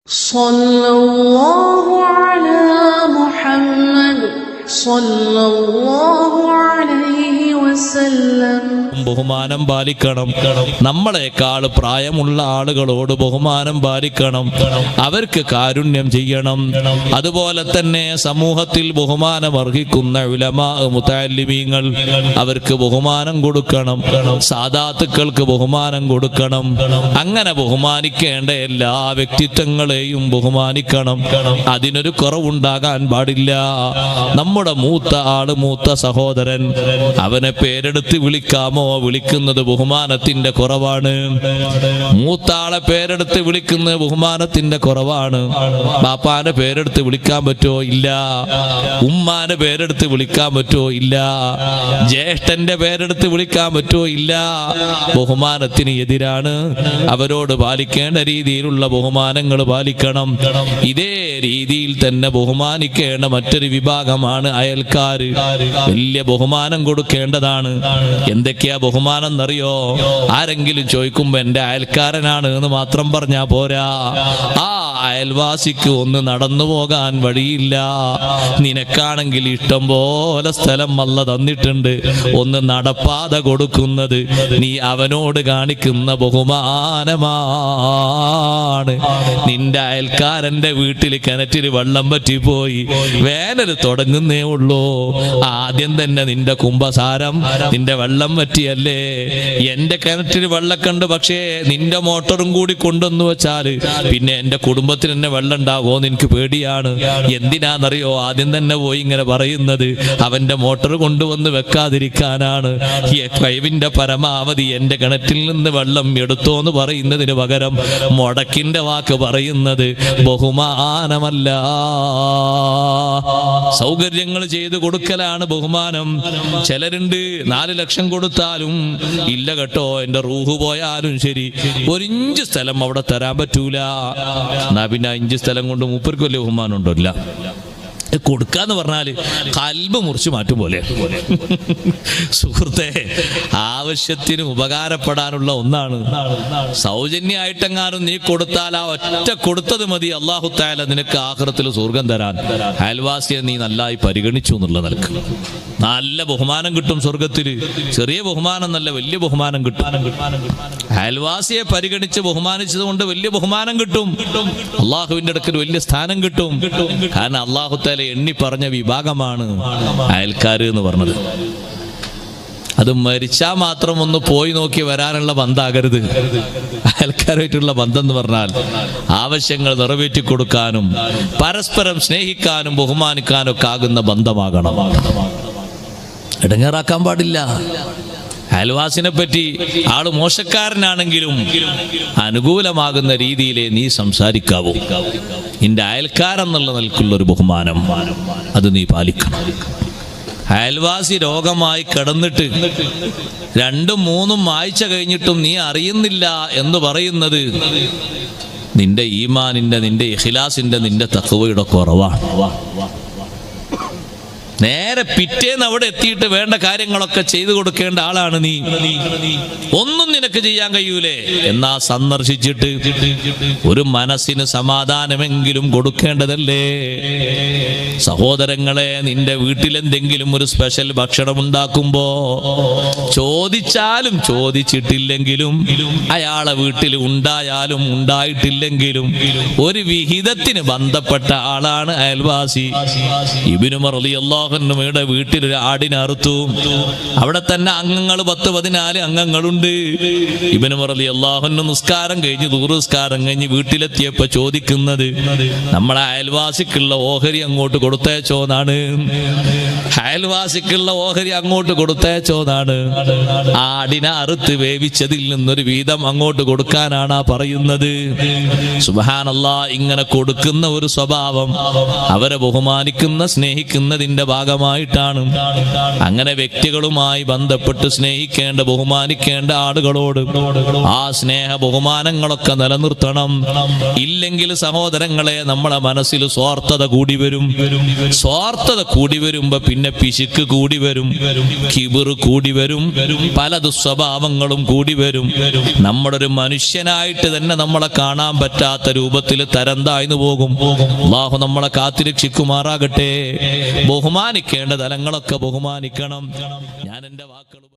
സല്ലല്ലാഹു അലാ മുഹമ്മദ് സല്ലല്ലാഹു അലൈഹി വസല്ലം. ബഹുമാനം പാലിക്കണം. നമ്മളെക്കാൾ പ്രായമുള്ള ആളുകളോട് ബഹുമാനം പാലിക്കണം. അവർക്ക് കാരുണ്യം ചെയ്യണം. അതുപോലെ തന്നെ സമൂഹത്തിൽ ബഹുമാനം അർഹിക്കുന്ന ഉലമാ മുതഅല്ലിമീങ്ങൾ അവർക്ക് ബഹുമാനം കൊടുക്കണം. സാദാത്തുക്കൾക്ക് ബഹുമാനം കൊടുക്കണം. അങ്ങനെ ബഹുമാനിക്കേണ്ട എല്ലാ വ്യക്തിത്വങ്ങളെയും ബഹുമാനിക്കണം. അതിനൊരു കുറവുണ്ടാകാൻ പാടില്ല. നമ്മുടെ മൂത്ത ആള്, മൂത്ത സഹോദരൻ, അവനെ പേരെടുത്ത് വിളിക്കാമോ? വിളിക്കുന്നത് ബഹുമാനത്തിന്റെ കുറവാണ്. മൂത്താളെ പേരെടുത്ത് വിളിക്കുന്നത് ബഹുമാനത്തിന്റെ കുറവാണ്. ബാപ്പാന്റെ പേരെടുത്ത് വിളിക്കാൻ പറ്റോ? ഇല്ല. ഉമ്മാന്റെ പേരെടുത്ത് വിളിക്കാൻ പറ്റോ? ഇല്ല. ജ്യേഷ്ഠന്റെ പേരെടുത്ത് വിളിക്കാൻ പറ്റോ? ഇല്ല. ബഹുമാനത്തിന് എതിരാണ്. അവരോട് പാലിക്കേണ്ട രീതിയിലുള്ള ബഹുമാനങ്ങൾ പാലിക്കണം. ഇതേ രീതിയിൽ തന്നെ ബഹുമാനിക്കേണ്ട മറ്റൊരു വിഭാഗമാണ് അയൽക്കാര്. വലിയ ബഹുമാനം കൊടുക്കേണ്ടതാണ്. എന്തൊക്കെയാ ബഹുമാനം എന്നറിയോ? ആരെങ്കിലും ചോദിക്കുമ്പോ എന്റെ അയൽക്കാരനാണ് എന്ന് മാത്രം പറഞ്ഞാ പോരാ. ആ അയൽവാസിക്ക് ഒന്ന് നടന്നു പോകാൻ വഴിയില്ല. നിനക്കാണെങ്കിൽ ഇഷ്ടം പോലെ സ്ഥലം അല്ല തന്നിട്ടുണ്ട്. ഒന്ന് നടപ്പാത കൊടുക്കുന്നത് നീ അവനോട് കാണിക്കുന്ന ബഹുമാനമാണ്. നിന്റെ അയൽക്കാരന്റെ വീട്ടിൽ കിണറ്റിൽ വെള്ളം പറ്റിപ്പോയി, വേനൽ തുടങ്ങുന്നേ ഉള്ളൂ. ആദ്യം തന്നെ നിന്റെ കുംഭസാരം, നിന്റെ വെള്ളം പറ്റിയല്ലേ. എന്റെ കിണറ്റിൽ വെള്ളക്കണ്ട്, പക്ഷേ നിന്റെ മോട്ടറും കൂടി കൊണ്ടുവന്നു വെച്ചാല് പിന്നെ എന്റെ കുടുംബത്തിന് തന്നെ വെള്ളം ഉണ്ടാവോ എന്ന് എനിക്ക് പേടിയാണ്. എന്തിനാന്നറിയോ ആദ്യം തന്നെ പോയി ഇങ്ങനെ പറയുന്നത്? അവന്റെ മോട്ടർ കൊണ്ടുവന്ന് വെക്കാതിരിക്കാനാണ്. കഴിവിന്റെ പരമാവധി എന്റെ കിണറ്റിൽ നിന്ന് വെള്ളം എടുത്തോന്ന് പറയുന്നതിന് പകരം മുടക്കിന്റെ വാക്ക് പറയുന്നത് ബഹുമാനമല്ല. സൗകര്യങ്ങൾ ചെയ്തു കൊടുക്കലാണ് ബഹുമാനം. ചിലരുണ്ട് 4 ലക്ഷം കൊടുത്താലും ഇല്ല കേട്ടോ, എന്റെ റൂഹ് പോയാലും ശരി, 1 ഇഞ്ച് സ്ഥലം അവിടെ തരാൻ പറ്റൂല. എന്നാ പിന്നെ 5 ഇഞ്ച് സ്ഥലം കൊണ്ട് മൂപ്പർക്ക് വലിയ ബഹുമാനം ഉണ്ടോ? ഇല്ല. കൊടുക്കാന്ന് പറഞ്ഞാല് കൽബ് മുറിച്ച് മാറ്റും പോലെ. സുഹൃത്തെ, ആവശ്യത്തിന് ഉപകാരപ്പെടാനുള്ള ഒന്നാണ്. സൗജന്യമായിട്ടെങ്ങാനും നീ കൊടുത്താൽ ആ ഒറ്റ കൊടുത്തത് മതി. അല്ലാഹു തആല നിനക്ക് ആഖിറത്തിൽ സ്വർഗം തരാൻ. അയൽവാസിയെ നീ നന്നായി പരിഗണിച്ചു എന്നുള്ള നിലക്ക് നല്ല ബഹുമാനം കിട്ടും സ്വർഗത്തില്. ചെറിയ ബഹുമാനം എന്നല്ല, വലിയ ബഹുമാനം കിട്ടും. അയൽവാസിയെ പരിഗണിച്ച് ബഹുമാനിച്ചത് കൊണ്ട് വലിയ ബഹുമാനം കിട്ടും. അള്ളാഹുവിന്റെ അടുക്കൽ വലിയ സ്ഥാനം കിട്ടും. കാരണം അല്ലാഹു തആല എണ്ണി പറഞ്ഞ വിഭാഗമാണ് അയൽക്കാര് എന്ന് പറഞ്ഞത്. അത് മരിച്ചാ മാത്രം ഒന്ന് പോയി നോക്കി വരാനുള്ള ബന്ധാകരുത്. അയൽക്കാരായിട്ടുള്ള ബന്ധം എന്ന് പറഞ്ഞാൽ ആവശ്യങ്ങൾ നിറവേറ്റി കൊടുക്കാനും പരസ്പരം സ്നേഹിക്കാനും ബഹുമാനിക്കാനും ഒക്കെ ആകുന്ന ബന്ധമാകണം. ഇടങ്ങേറാക്കാൻ പാടില്ല. അയൽവാസിനെ പറ്റി ആള് മോശക്കാരനാണെങ്കിലും അനുകൂലമാകുന്ന രീതിയിലേ നീ സംസാരിക്കാവൂ. നിന്റെ അയൽക്കാരെന്നുള്ള നിലക്കുള്ള ഒരു ബഹുമാനം അത് നീ പാലിക്കണം. അയൽവാസി രോഗമായി കിടന്നിട്ട് 2-3 ആഴ്ച കഴിഞ്ഞിട്ടും നീ അറിയുന്നില്ല എന്ന് പറയുന്നത് നിന്റെ ഈമാനിന്റെ, നിന്റെ ഇഖ്ലാസിന്റെ, നിന്റെ തഖ്വയുടെ കുറവാണ്. നേരെ പിറ്റേന്ന് അവിടെ എത്തിയിട്ട് വേണ്ട കാര്യങ്ങളൊക്കെ ചെയ്തു കൊടുക്കേണ്ട ആളാണ് നീ. ഒന്നും നിനക്ക് ചെയ്യാൻ കഴിയൂലേ? എന്നാ സന്ദർശിച്ചിട്ട് ഒരു മനസ്സിന് സമാധാനമെങ്കിലും കൊടുക്കേണ്ടതല്ലേ? സഹോദരങ്ങളെ, നിന്റെ വീട്ടിലെന്തെങ്കിലും ഒരു സ്പെഷ്യൽ ഭക്ഷണം ഉണ്ടാക്കുമ്പോ ചോദിച്ചാലും ചോദിച്ചിട്ടില്ലെങ്കിലും, അയാളെ വീട്ടിൽ ഉണ്ടായാലും ഉണ്ടായിട്ടില്ലെങ്കിലും ഒരു വിഹിതത്തിന് ബന്ധപ്പെട്ട ആളാണ് അയൽവാസി. ഇബ്നു ഉമർ റളിയല്ലാഹു അൻഹുയുടെ വീട്ടിൽ ഒരു ആടിനെ അറുത്തു. അവിടെ തന്നെ അംഗങ്ങൾ 10-14 അംഗങ്ങളുണ്ട്. ഇബ്നു ഉമർ റളിയല്ലാഹു അൻഹു നിസ്കാരം കഴിഞ്ഞ്, ദുഹർ നിസ്കാരം കഴിഞ്ഞ് വീട്ടിലെത്തിയപ്പോ ചോദിക്കുന്നത് നമ്മളെ അയൽവാസിക്കുള്ള ഓഹരി അങ്ങോട്ട് കൊടുത്തേച്ചോന്നാണ്. അയൽവാസിക്കുള്ള ഓഹരി അങ്ങോട്ട് കൊടുത്തേച്ചോന്നാണ്. ആടിനെ അറുത്ത് വേവിച്ചതിൽ നിന്നൊരു വീതം അങ്ങോട്ട് കൊടുക്കാനാണ് പറയുന്നത്. സുബ്ഹാനല്ലാഹ്, ഇങ്ങനെ കൊടുക്കുന്ന ഒരു സ്വഭാവം അവരെ ബഹുമാനിക്കുന്ന, സ്നേഹിക്കുന്നതിന്റെ ഭാഗം ഭാഗമായിട്ടാണ്. അങ്ങനെ വ്യക്തികളുമായി ബന്ധപ്പെട്ട് സ്നേഹിക്കേണ്ട ബഹുമാനിക്കേണ്ട ആളുകളോട് ആ സ്നേഹ ബഹുമാനങ്ങളൊക്കെ നിലനിർത്തണം. ഇല്ലെങ്കിൽ സഹോദരങ്ങളെ, നമ്മളെ മനസ്സിൽ സ്വാർത്ഥത കൂടി വരും. സ്വാർത്ഥത കൂടി വരുമ്പോ പിന്നെ പിശുക്ക് കൂടി വരും, കിബിർ കൂടി വരും, പല ദുസ്വഭാവങ്ങളും കൂടി വരും. നമ്മുടെ ഒരു മനുഷ്യനായിട്ട് തന്നെ നമ്മളെ കാണാൻ പറ്റാത്ത രൂപത്തിൽ തരം താഴ്ന്നു പോകും. അല്ലാഹു നമ്മളെ കാത്തിരക്ഷിക്കുമാറാകട്ടെ. ബഹുമാനിക്കേണ്ട തലങ്ങളൊക്കെ ബഹുമാനിക്കണം. ഞാൻ എൻ്റെ വാക്കുകൾ